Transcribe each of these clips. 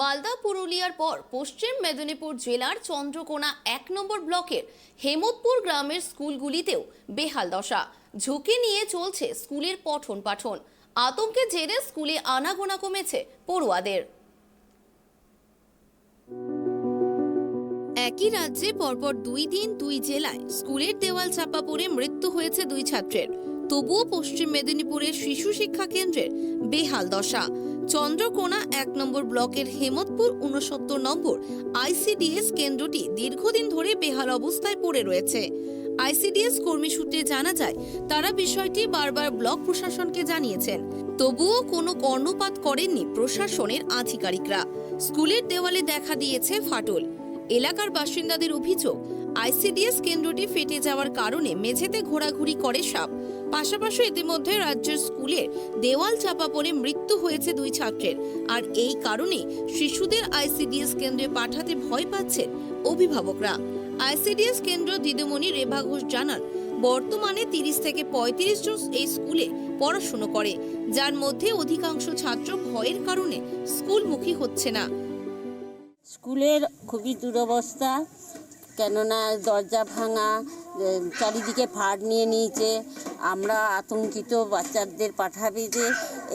মালদা পুরুলিয়ার পর পশ্চিম মেদিনীপুর জেলার চন্দ্রকোনা ১ নম্বর ব্লকের হেমতপুর গ্রামের স্কুলগুলিতেও বেহাল দশা। ঝুঁকি নিয়ে চলছে স্কুলের পঠন পাঠন। আতঙ্কের জেরে স্কুলে আনাগোনা কমেছে পড়ুয়াদের। একই রাজ্যে পরপর ২ দিন ২ জেলায় স্কুলের দেওয়াল চাপা পড়ে মৃত্যু হয়েছে ২ ছাত্রের। তবুও পশ্চিম মেদিনীপুরের শিশু শিক্ষা কেন্দ্রের বেহাল দশা। চন্দ্রকোনা ১ নম্বর ব্লকের হেমতপুর ৬৯ নম্বর আইসিডিএস কেন্দ্রটি দীর্ঘদিন ধরে বেহাল অবস্থায় পড়ে রয়েছে। আইসিডিএস কর্মী সূত্রে জানা যায়, তারা বিষয়টি বারবার ব্লক প্রশাসনকে জানিয়েছেন, তবুও কোনো কর্ণপাত করেননি প্রশাসনের আধিকারিকরা। স্কুলের দেওয়ালে দেখা দিয়েছে ফাটল। এলাকার বাসিন্দাদের অভিযোগ, আইসিডিএস কেন্দ্রটি ফেটে যাওয়ার কারণে মেঝেতে ঘোরাঘুরি করে সাপ। পাশাপাশি ইতিমধ্যে রাজ্যের স্কুলের দেওয়াল চাপা পড়ে মৃত্যু হয়েছে ২ ছাত্রের। আর এই কারণে শিশুদের আইসিডিএস কেন্দ্রে পাঠাতে ভয় পাচ্ছেন অভিভাবকরা। আইসিডিএস কেন্দ্র দিদিমণি রেভা ঘোষ জানান, বর্তমানে ৩০ থেকে ৩৫ জন এই স্কুলে পড়াশুনো করে, যার মধ্যে অধিকাংশ ছাত্র ভয়ের কারণে স্কুলমুখী হচ্ছে না। স্কুলের খুবই দুরবস্থা, কেননা দরজা ভাঙা, চারিদিকে ফাড় নিয়ে নিয়েছে। আমরা আতঙ্কিত, বাচ্চাদের পাঠাবে যে।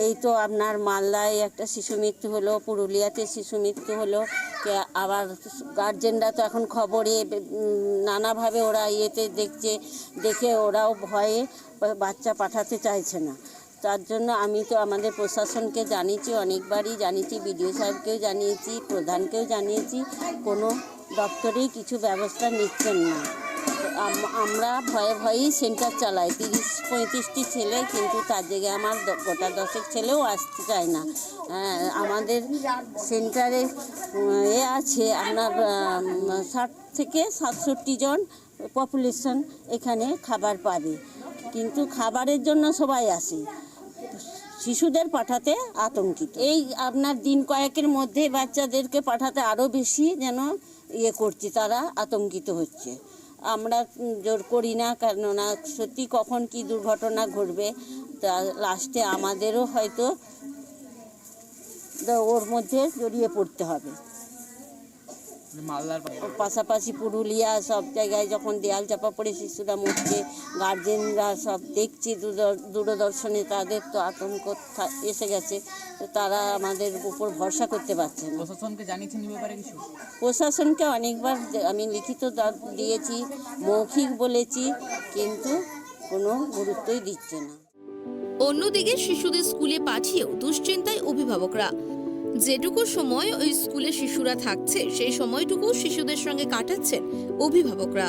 এই তো আপনার মালদায় একটা শিশু মৃত্যু হলো, পুরুলিয়াতে শিশু মৃত্যু হলো। আবার গার্জেনরা তো এখন খবরে নানাভাবে ওরা দেখে ওরাও ভয়ে বাচ্চা পাঠাতে চাইছে না। তার জন্য আমি তো আমাদের প্রশাসনকে জানিয়েছি, অনেকবারই জানিয়েছি, বিডিও সাহেবকেও জানিয়েছি, প্রধানকেও জানিয়েছি, কোনো দপ্তরেই কিছু ব্যবস্থা নিচ্ছেন না। আমরা ভয়েই সেন্টার চালাই, ৩০-৩৫টি ছেলে, কিন্তু তার জায়গায় আমার গোটা 10 ছেলেও আসতে চায় না। আমাদের সেন্টারে আছে আপনার 60 থেকে 67 জন পপুলেশন এখানে খাবার পাবে, কিন্তু খাবারের জন্য সবাই আসে, শিশুদের পাঠাতে আতঙ্কিত। এই আপনার দিন কয়েকের মধ্যে বাচ্চাদেরকে পাঠাতে আরও বেশি যেন করছি, তারা আতঙ্কিত হচ্ছে। আমরা জোর করি না, কেননা সত্যি কখন কি দুর্ঘটনা ঘটবে, তা লাস্টে আমাদেরও হয়তো ওর মধ্যে জড়িয়ে পড়তে হবে। পাশাপাশি পুরুলিয়া সব জায়গায় যখন দেয়াল চাপা পড়ে শিশুরা মরছে, গার্জেনরা সব দেখছে দূরদর্শনে, তাদের তো আতঙ্ক এসে গেছে, তো তারা আমাদের উপর ভরসা করতে পারছে না। প্রশাসনকে জানিয়েছেন এই ব্যাপারে কিছু? প্রশাসনকে অনেকবার আমি লিখিত দিয়েছি, মৌখিক বলেছি, কিন্তু কোনো গুরুত্বই দিচ্ছে না। অন্যদিকে শিশুদের স্কুলে পাঠিয়েও দুশ্চিন্তায় অভিভাবকরা। যেটুকু সময় ওই স্কুলে শিশুরা থাকছে, সেই সময়টুকু শিশুদের সঙ্গে কাটাচ্ছেন অভিভাবকরা।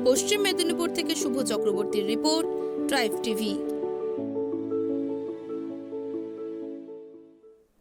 পশ্চিম মেদিনীপুর থেকে শুভ চক্রবর্তীর রিপোর্ট, ট্রাইব টিভি।